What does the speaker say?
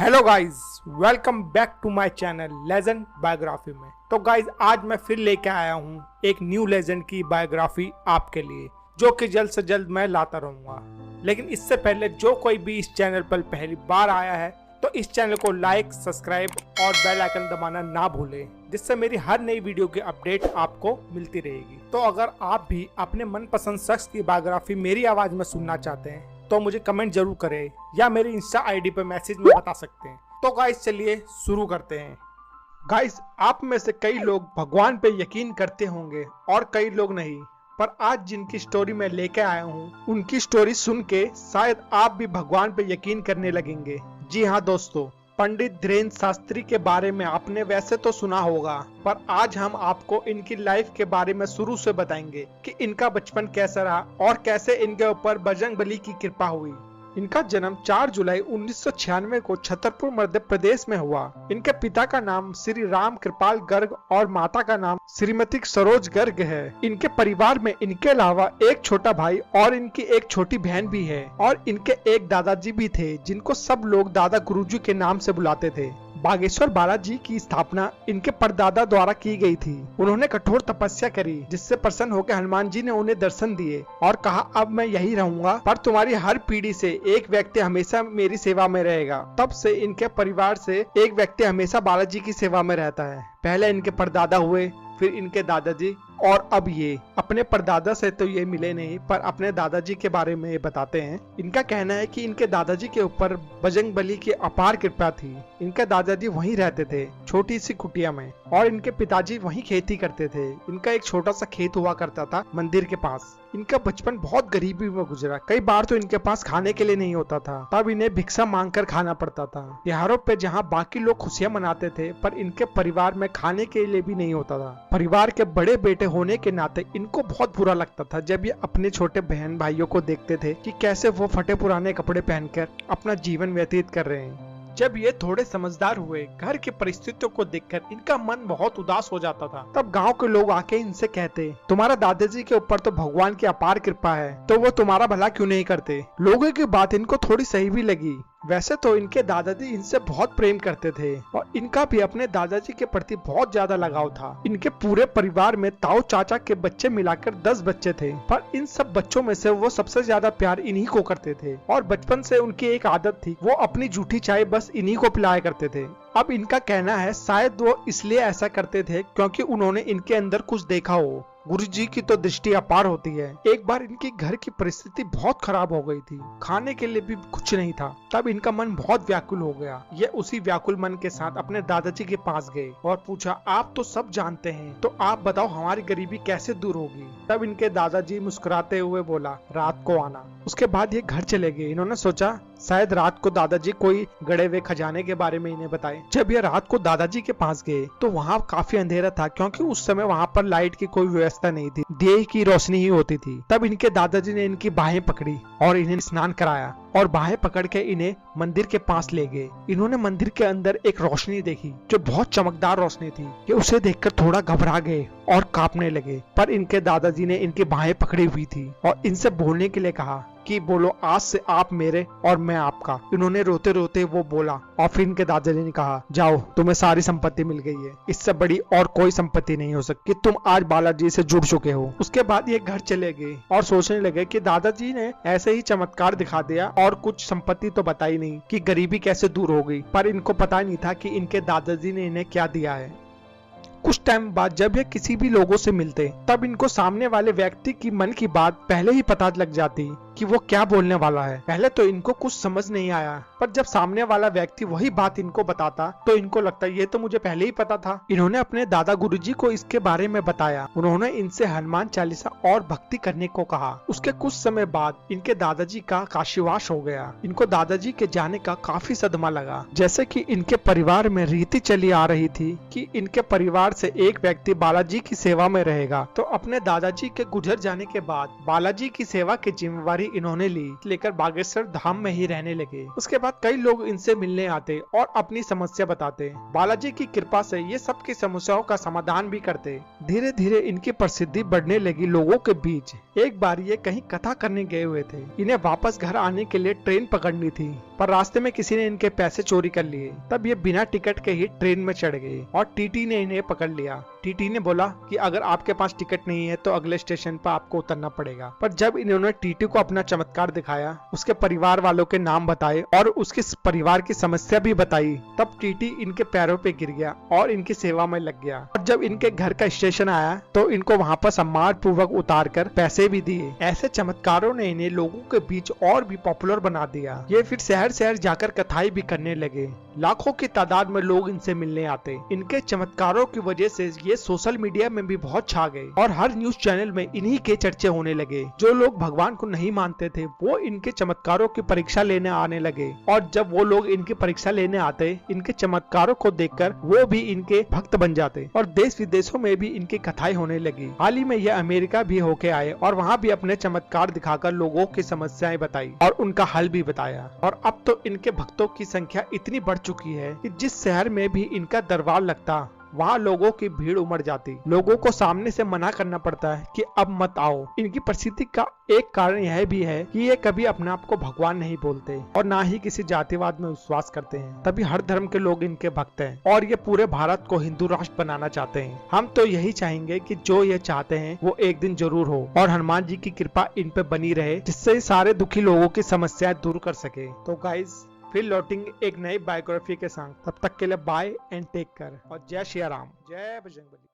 Hello guys, welcome back to my channel legend biography में। तो guys, आज मैं फिर लेके आया हूँ एक न्यू लेजेंड की बायोग्राफी आपके लिए, जो कि जल्द से जल्द मैं लाता रहूँगा। लेकिन इससे पहले जो कोई भी इस चैनल पर पहली बार आया है तो इस चैनल को लाइक, सब्सक्राइब और बेल आइकन दबाना ना भूलें, जिससे मेरी हर नई वीडियो की अपडेट आपको मिलती रहेगी। तो अगर आप भी अपने मनपसंद शख्स की बायोग्राफी मेरी आवाज़ में सुनना चाहते हैं तो मुझे कमेंट जरूर करें या मेरी इंस्टा आईडी पर मैसेज में बता सकते हैं। तो गाइस, चलिए शुरू करते हैं। गाइस, आप में से कई लोग भगवान पे यकीन करते होंगे और कई लोग नहीं, पर आज जिनकी स्टोरी मैं लेके आया हूँ उनकी स्टोरी सुन के शायद आप भी भगवान पे यकीन करने लगेंगे। जी हाँ दोस्तों, पंडित धीरेन्द्र शास्त्री के बारे में आपने वैसे तो सुना होगा, पर आज हम आपको इनकी लाइफ के बारे में शुरू से बताएंगे कि इनका बचपन कैसा रहा और कैसे इनके ऊपर बजरंगबली की कृपा हुई। इनका जन्म 4 जुलाई 1996 को छतरपुर मध्य प्रदेश में हुआ। इनके पिता का नाम श्री राम कृपाल गर्ग और माता का नाम श्रीमती सरोज गर्ग है। इनके परिवार में इनके अलावा एक छोटा भाई और इनकी एक छोटी बहन भी है और इनके एक दादाजी भी थे, जिनको सब लोग दादा गुरुजी के नाम से बुलाते थे। बागेश्वर बालाजी की स्थापना इनके परदादा द्वारा की गई थी। उन्होंने कठोर तपस्या करी, जिससे प्रसन्न होकर हनुमान जी ने उन्हें दर्शन दिए और कहा, अब मैं यही रहूंगा, पर तुम्हारी हर पीढ़ी से एक व्यक्ति हमेशा मेरी सेवा में रहेगा। तब से इनके परिवार से एक व्यक्ति हमेशा बालाजी की सेवा में रहता है। पहले इनके परदादा हुए, फिर इनके दादाजी और अब ये। अपने परदादा से तो ये मिले नहीं, पर अपने दादाजी के बारे में ये बताते हैं। इनका कहना है कि इनके दादाजी के ऊपर बजरंगबली की अपार कृपा थी। इनके दादाजी वहीं रहते थे, छोटी सी कुटिया में, और इनके पिताजी वहीं खेती करते थे। इनका एक छोटा सा खेत हुआ करता था मंदिर के पास। इनका बचपन बहुत गरीबी में गुजरा। कई बार तो इनके पास खाने के लिए नहीं होता था, तब इन्हें भिक्षा मांगकर खाना पड़ता था। त्योहारों पे जहाँ बाकी लोग खुशियां मनाते थे, पर इनके परिवार में खाने के लिए भी नहीं होता था। परिवार के बड़े बेटे होने के नाते इनको बहुत बुरा लगता था जब ये अपने छोटे बहन भाइयों को देखते थे कि कैसे वो फटे पुराने कपड़े पहनकर अपना जीवन व्यतीत कर रहे हैं। जब ये थोड़े समझदार हुए, घर की परिस्थितियों को देखकर इनका मन बहुत उदास हो जाता था। तब गांव के लोग आके इनसे कहते, तुम्हारा दादाजी के ऊपर तो भगवान की अपार कृपा है, तो वो तुम्हारा भला क्यों नहीं करते। लोगों की बात इनको थोड़ी सही भी लगी। वैसे तो इनके दादाजी इनसे बहुत प्रेम करते थे और इनका भी अपने दादाजी के प्रति बहुत ज्यादा लगाव था। इनके पूरे परिवार में ताऊ चाचा के बच्चे मिलाकर 10 बच्चे थे, पर इन सब बच्चों में से वो सबसे ज्यादा प्यार इन्हीं को करते थे और बचपन से उनकी एक आदत थी, वो अपनी जूठी चाय बस इन्हीं को पिलाया करते थे। अब इनका कहना है शायद वो इसलिए ऐसा करते थे क्योंकि उन्होंने इनके अंदर कुछ देखा हो। गुरुजी की तो दृष्टि अपार होती है। एक बार इनकी घर की परिस्थिति बहुत खराब हो गई थी, खाने के लिए भी कुछ नहीं था। तब इनका मन बहुत व्याकुल हो गया। ये उसी व्याकुल मन के साथ अपने दादाजी के पास गए और पूछा, आप तो सब जानते हैं, तो आप बताओ हमारी गरीबी कैसे दूर होगी। तब इनके दादाजी मुस्कुराते हुए बोला, रात को आना। उसके बाद ये घर चले गए। इन्होंने सोचा शायद रात को दादाजी कोई गड़े हुए खजाने के बारे में इन्हें बताए। जब ये रात को दादाजी के पास गए तो वहाँ काफी अंधेरा था, क्योंकि उस समय वहाँ पर लाइट की कोई व्यवस्था नहीं थी, दिए की रोशनी ही होती थी। तब इनके दादाजी ने इनकी बाहें पकड़ी और इन्हें स्नान कराया और बाहें पकड़ के इन्हें मंदिर के पास ले गए। इन्होंने मंदिर के अंदर एक रोशनी देखी जो बहुत चमकदार रोशनी थी। ये उसे देखकर थोड़ा घबरा गए और कांपने लगे, पर इनके दादाजी ने इनकी बाहें पकड़ी हुई थी और इनसे बोलने के लिए कहा कि बोलो, आज से आप मेरे और मैं आपका। इन्होंने रोते रोते वो बोला और फिर इनके दादाजी ने कहा, जाओ, तुम्हें सारी संपत्ति मिल गई है, इससे बड़ी और कोई संपत्ति नहीं हो सकती, तुम आज बालाजी से जुड़ चुके हो। उसके बाद ये घर चले गए और सोचने लगे कि दादाजी ने ऐसे ही चमत्कार दिखा दिया और कुछ संपत्ति तो बताई नहीं कि गरीबी कैसे दूर हो गई, पर इनको पता नहीं था कि इनके दादाजी ने इन्हें क्या दिया है। कुछ टाइम बाद जब ये किसी भी लोगों से मिलते, तब इनको सामने वाले व्यक्ति की मन की बात पहले ही पता लग जाती कि वो क्या बोलने वाला है। पहले तो इनको कुछ समझ नहीं आया, पर जब सामने वाला व्यक्ति वही बात इनको बताता तो इनको लगता ये तो मुझे पहले ही पता था। इन्होंने अपने दादा गुरुजी को इसके बारे में बताया। उन्होंने इनसे हनुमान चालीसा और भक्ति करने को कहा। उसके कुछ समय बाद इनके दादाजी का काशीवास हो गया। इनको दादाजी के जाने का काफी सदमा लगा। जैसे कि इनके परिवार में रीति चली आ रही थी कि इनके परिवार से एक व्यक्ति बालाजी की सेवा में रहेगा, तो अपने दादाजी के गुजर जाने के बाद बालाजी की सेवा की जिम्मेवारी इन्होंने ली, लेकर बागेश्वर धाम में ही रहने लगे। उसके बाद कई लोग इनसे मिलने आते और अपनी समस्या बताते। बालाजी की कृपा से ये सबकी समस्याओं का समाधान भी करते। धीरे धीरे इनकी प्रसिद्धि बढ़ने लगी लोगों के बीच। एक बार ये कहीं कथा करने गए हुए थे। इन्हें वापस घर आने के लिए ट्रेन पकड़नी थी, पर रास्ते में किसी ने इनके पैसे चोरी कर लिए। तब ये बिना टिकट के ही ट्रेन में चढ़ गए और टीटी ने इन्हें पकड़ लिया। टीटी ने बोला कि अगर आपके पास टिकट नहीं है तो अगले स्टेशन पर आपको उतरना पड़ेगा। पर जब इन्होंने टीटी को अपना चमत्कार दिखाया, उसके परिवार वालों के नाम बताए और उसके परिवार की समस्या भी बताई, तब टीटी इनके पैरों पे गिर गया और इनकी सेवा में लग गया। और जब इनके घर का स्टेशन आया तो इनको वहाँ पर सम्मान पूर्वक उतार कर पैसे भी दिए। ऐसे चमत्कारों ने इन्हें लोगों के बीच और भी पॉपुलर बना दिया। ये फिर शहर शहर जाकर कथाएं भी करने लगे। लाखों की तादाद में लोग इनसे मिलने आते। इनके चमत्कारों की वजह से ये सोशल मीडिया में भी बहुत छा गए और हर न्यूज चैनल में इन्हीं के चर्चे होने लगे। जो लोग भगवान को नहीं मानते थे वो इनके चमत्कारों की परीक्षा लेने आने लगे, और जब वो लोग इनकी परीक्षा लेने आते, इनके चमत्कारों को देखकर वो भी इनके भक्त बन जाते और देश विदेशों में भी इनकी कथाएं होने लगी। हाल ही में ये अमेरिका भी होके आए और वहाँ भी अपने चमत्कार दिखाकर लोगों की समस्याएं बताई और उनका हल भी बताया। और अब तो इनके भक्तों की संख्या इतनी बढ़ चुकी है कि जिस शहर में भी इनका दरबार लगता, वहाँ लोगों की भीड़ उमड़ जाती। लोगों को सामने से मना करना पड़ता है कि अब मत आओ। इनकी प्रसिद्धि का एक कारण यह भी है कि ये कभी अपने आप को भगवान नहीं बोलते और ना ही किसी जातिवाद में विश्वास करते हैं। तभी हर धर्म के लोग इनके भक्त हैं और ये पूरे भारत को हिंदू राष्ट्र बनाना चाहते हैं। हम तो यही चाहेंगे कि जो ये चाहते हैं वो एक दिन जरूर हो और हनुमान जी की कृपा इन पे बनी रहे, जिससे सारे दुखी लोगों की समस्याएं दूर कर सके। तो गाइज फिर लौटेंगे एक नई बायोग्राफी के साथ। तब तक के लिए बाय एंड टेक केयर और जय श्री राम, जय बजरंगबली।